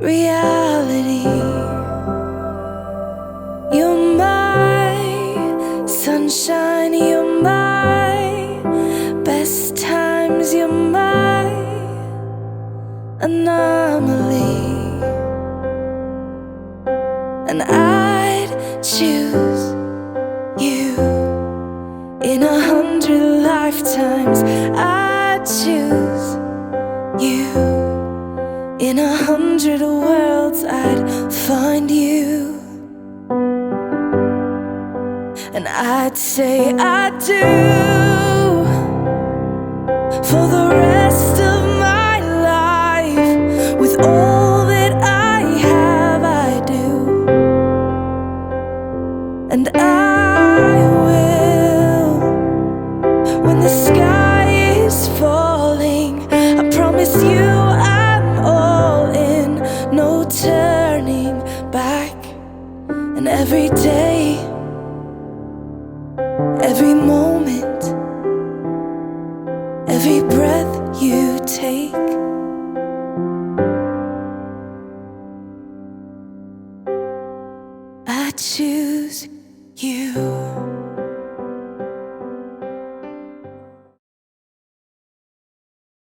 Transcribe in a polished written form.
reality. You're my sunshine, you're my best times, you're my anomaly. And I'd choose you in 100 lifetimes. I'd choose you in 100 worlds. I'd find you, and I'd say I do for the rest of my life. With all that I have, I do, and I will when the sky is falling. I promise you I'm all in, no turning back. And every day, every moment, every breath you take,